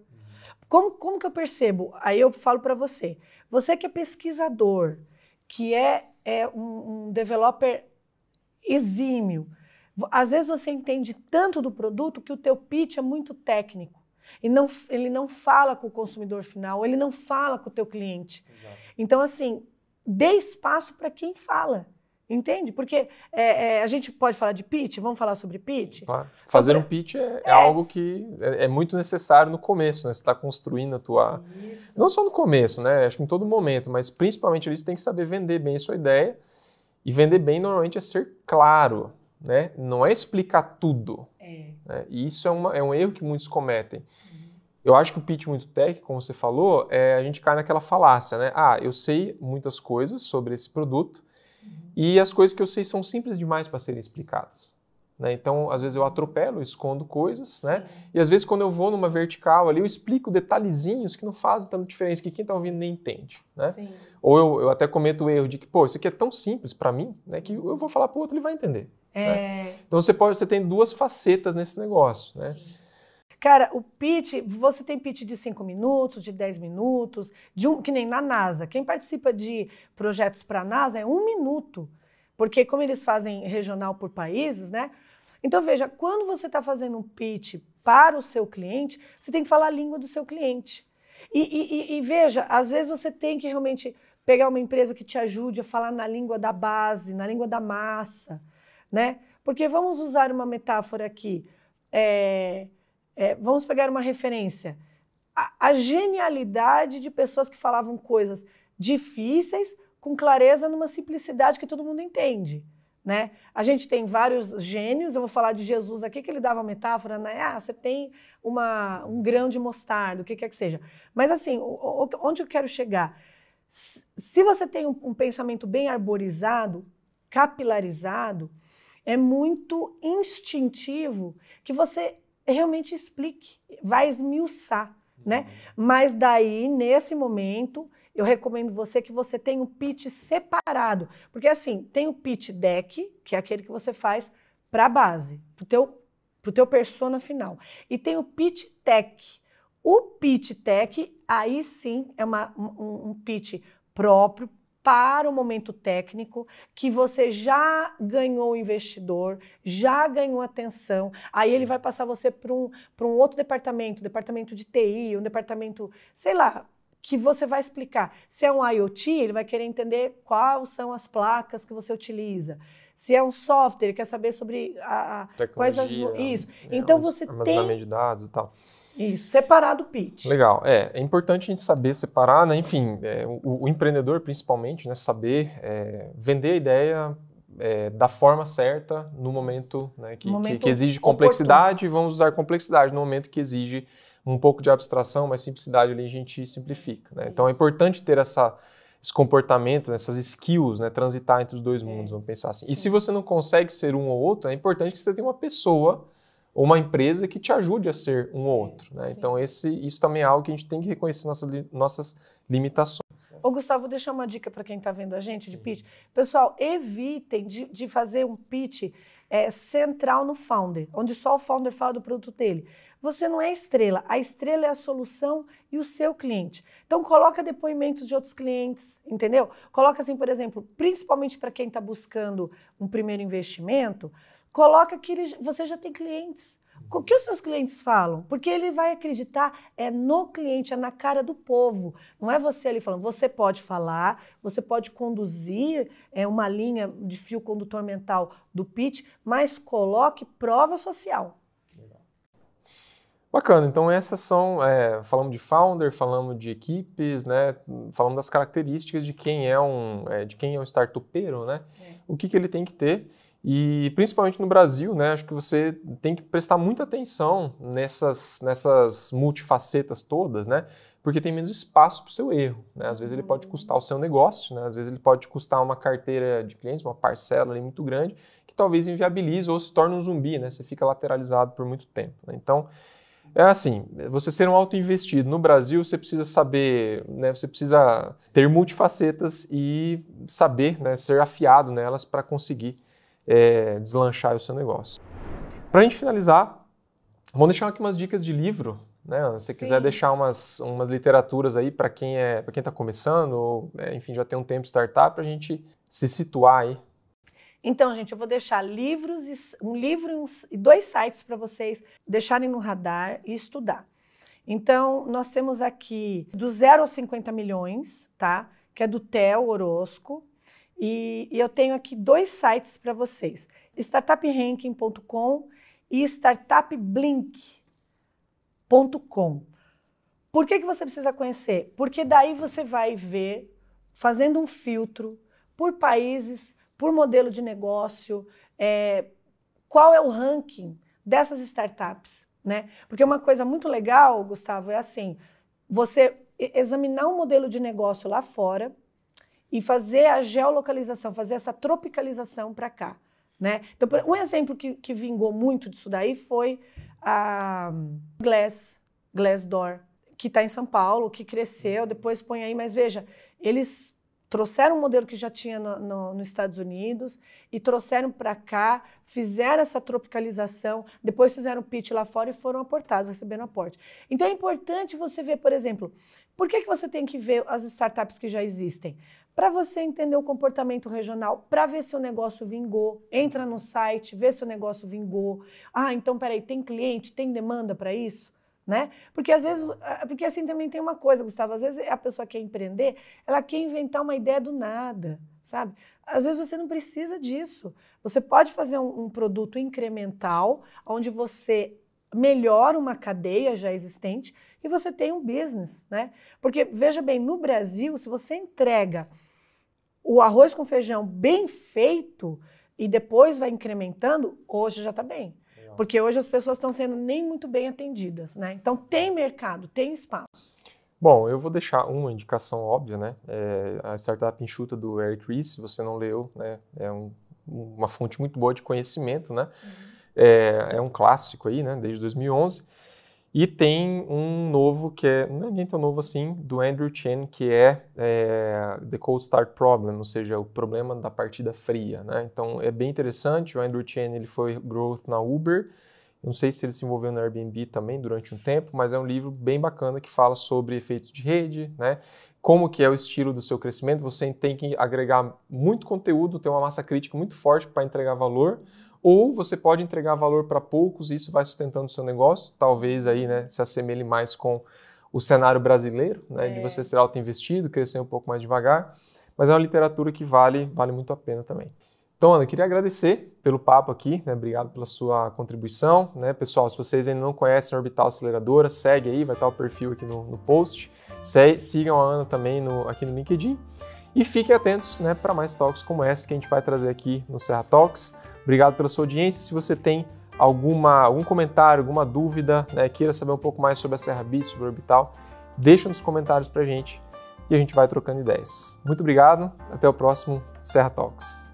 Como que eu percebo? Aí eu falo para você que é pesquisador, que é um developer exímio, às vezes você entende tanto do produto que o teu pitch é muito técnico. E ele não fala com o consumidor final, ele não fala com o teu cliente. Exato. Então, assim, dê espaço para quem fala. Entende? Porque a gente pode falar de pitch, vamos falar sobre pitch? Claro. Fazer um pitch é algo que é muito necessário no começo, né? Você está construindo a tua... Isso. Não só no começo, né? Acho que em todo momento, mas principalmente ali você tem que saber vender bem a sua ideia. E vender bem normalmente é ser claro, né? Não é explicar tudo. Né? E isso é um erro que muitos cometem. Eu acho que o pitch muito técnico, como você falou, a gente cai naquela falácia, né? Eu sei muitas coisas sobre esse produto, e as coisas que eu sei são simples demais para serem explicadas. Né? Então, às vezes eu atropelo, escondo coisas, né? E às vezes quando eu vou numa vertical ali, eu explico detalhezinhos que não fazem tanta diferença, que quem está ouvindo nem entende. Né? Ou eu até cometo o erro de que, isso aqui é tão simples para mim, né, que eu vou falar para o outro, ele vai entender. Né? Então você tem duas facetas nesse negócio. Né? Cara, o pitch, você tem pitch de 5 minutos, de 10 minutos, que nem na NASA. Quem participa de projetos para a NASA é 1 minuto, porque como eles fazem regional por países, né? Então, veja, quando você está fazendo um pitch para o seu cliente, você tem que falar a língua do seu cliente. E veja, às vezes você tem que realmente pegar uma empresa que te ajude a falar na língua da base, na língua da massa, né? Porque vamos usar uma metáfora aqui, vamos pegar uma referência. A genialidade de pessoas que falavam coisas difíceis com clareza numa simplicidade que todo mundo entende. Né? A gente tem vários gênios, eu vou falar de Jesus aqui, que ele dava metáfora, né? Você tem um grão de mostarda, o que quer que seja. Mas assim, onde eu quero chegar? Se você tem um pensamento bem arborizado, capilarizado, é muito instintivo que você realmente explique, vai esmiuçar, né? Mas daí, nesse momento, eu recomendo que você tenha um pitch separado. Porque assim, tem o pitch deck, que é aquele que você faz para a base, para o teu persona final. E tem o pitch tech. O pitch tech, aí sim, é um pitch próprio para o momento técnico, que você já ganhou o investidor, já ganhou atenção, aí ele vai passar você para um outro departamento de TI, um departamento, sei lá, que você vai explicar. Se é um IoT, ele vai querer entender quais são as placas que você utiliza. Se é um software, ele quer saber sobre tecnologia, isso. Então você armazenamento de dados e tal. Isso, separar do pitch. Legal. É importante a gente saber separar, né? Enfim, o empreendedor, principalmente, né, saber vender a ideia da forma certa no momento, né, que exige complexidade, e vamos usar complexidade no momento que exige um pouco de abstração, mas simplicidade ali a gente simplifica, né? Então é importante ter esse comportamento, essas skills, né, transitar entre os dois mundos, vamos pensar assim. Sim. E se você não consegue ser um ou outro, é importante que você tenha uma pessoa ou uma empresa que te ajude a ser um ou outro, né? Então isso também é algo que a gente tem que reconhecer nossas limitações. Ô Gustavo, vou deixar uma dica para quem está vendo a gente de pitch. Pessoal, evitem de fazer um pitch central no founder, onde só o founder fala do produto dele. Você não é a estrela é a solução e o seu cliente. Então coloca depoimentos de outros clientes, entendeu? Coloca assim, por exemplo, principalmente para quem está buscando um primeiro investimento, coloca que você já tem clientes. O que os seus clientes falam? Porque ele vai acreditar no cliente, na cara do povo. Não é você ali falando. Você pode falar, você pode conduzir uma linha de fio condutor mental do pitch, mas coloque prova social. Bacana, então essas são, falamos de founder, falamos de equipes, né? Falamos das características de quem é um startupeiro, né? O que ele tem que ter. E principalmente no Brasil, né, acho que você tem que prestar muita atenção nessas multifacetas todas, né, porque tem menos espaço para o seu erro, né? Às vezes ele pode custar o seu negócio, né? Às vezes ele pode custar uma carteira de clientes, uma parcela ali muito grande, que talvez inviabilize ou se torne um zumbi, né? Você fica lateralizado por muito tempo, né? Então, é assim, você ser um autoinvestido no Brasil, você precisa saber, né, você precisa ter multifacetas e saber, né, ser afiado nelas para conseguir deslanchar o seu negócio. Para a gente finalizar, vamos deixar aqui umas dicas de livro, né? Se você quiser deixar umas literaturas aí para quem está começando, ou enfim, já tem um tempo de startup, para a gente se situar aí. Então, gente, eu vou deixar um livro e 2 sites para vocês deixarem no radar e estudar. Então, nós temos aqui do 0 aos 50 milhões, tá? Que é do Theo Orozco. E eu tenho aqui 2 sites para vocês, startupranking.com e startupblink.com. Por que você precisa conhecer? Porque daí você vai ver, fazendo um filtro por países, por modelo de negócio, qual é o ranking dessas startups, né? Porque uma coisa muito legal, Gustavo, é assim, você examinar um modelo de negócio lá fora, e fazer a geolocalização, fazer essa tropicalização para cá, né? Então, um exemplo que vingou muito disso daí foi a Glassdoor, que está em São Paulo, que cresceu, depois põe aí, mas veja, eles trouxeram um modelo que já tinha nos Estados Unidos e trouxeram para cá, fizeram essa tropicalização, depois fizeram pitch lá fora e foram aportados, receberam aporte. Então é importante você ver, por exemplo, por que você tem que ver as startups que já existem? Para você entender o comportamento regional, para ver se o negócio vingou, entra no site, vê se o negócio vingou. Ah, então peraí, tem cliente, tem demanda para isso? Né? Porque às vezes, porque assim também tem uma coisa, Gustavo, às vezes a pessoa quer empreender, ela quer inventar uma ideia do nada, sabe? Às vezes você não precisa disso. Você pode fazer um produto incremental, onde você melhora uma cadeia já existente e você tem um business, né? Porque, veja bem, no Brasil, se você entrega o arroz com feijão bem feito e depois vai incrementando, hoje já está bem. Porque hoje as pessoas estão sendo nem muito bem atendidas, né? Então tem mercado, tem espaço. Bom, eu vou deixar uma indicação óbvia, né? A Startup Enxuta do Eric Ries, se você não leu, né? É uma fonte muito boa de conhecimento, né? É um clássico aí, né? Desde 2011. E tem um novo que não é nem tão novo assim, do Andrew Chen, que é The Cold Start Problem, ou seja, o problema da partida fria, né? Então é bem interessante. O Andrew Chen, ele foi growth na Uber. Não sei se ele se envolveu no Airbnb também durante um tempo, mas é um livro bem bacana que fala sobre efeitos de rede, né? como que é o estilo do seu crescimento, você tem que agregar muito conteúdo, ter uma massa crítica muito forte para entregar valor, ou você pode entregar valor para poucos e isso vai sustentando o seu negócio, talvez aí, né, se assemelhe mais com o cenário brasileiro, né, de você ser auto-investido, crescer um pouco mais devagar, mas é uma literatura que vale muito a pena também. Então, Ana, eu queria agradecer pelo papo aqui, né? Obrigado pela sua contribuição, né? Pessoal, se vocês ainda não conhecem a Orbital Aceleradora, segue aí, vai estar o perfil aqui no post. Sigam a Ana também aqui no LinkedIn e fiquem atentos, né, para mais talks como essa que a gente vai trazer aqui no Serra Talks. Obrigado pela sua audiência. Se você tem algum comentário, alguma dúvida, né, queira saber um pouco mais sobre a Serra Bit, sobre a Orbital, deixa nos comentários para a gente e a gente vai trocando ideias. Muito obrigado, até o próximo Serra Talks.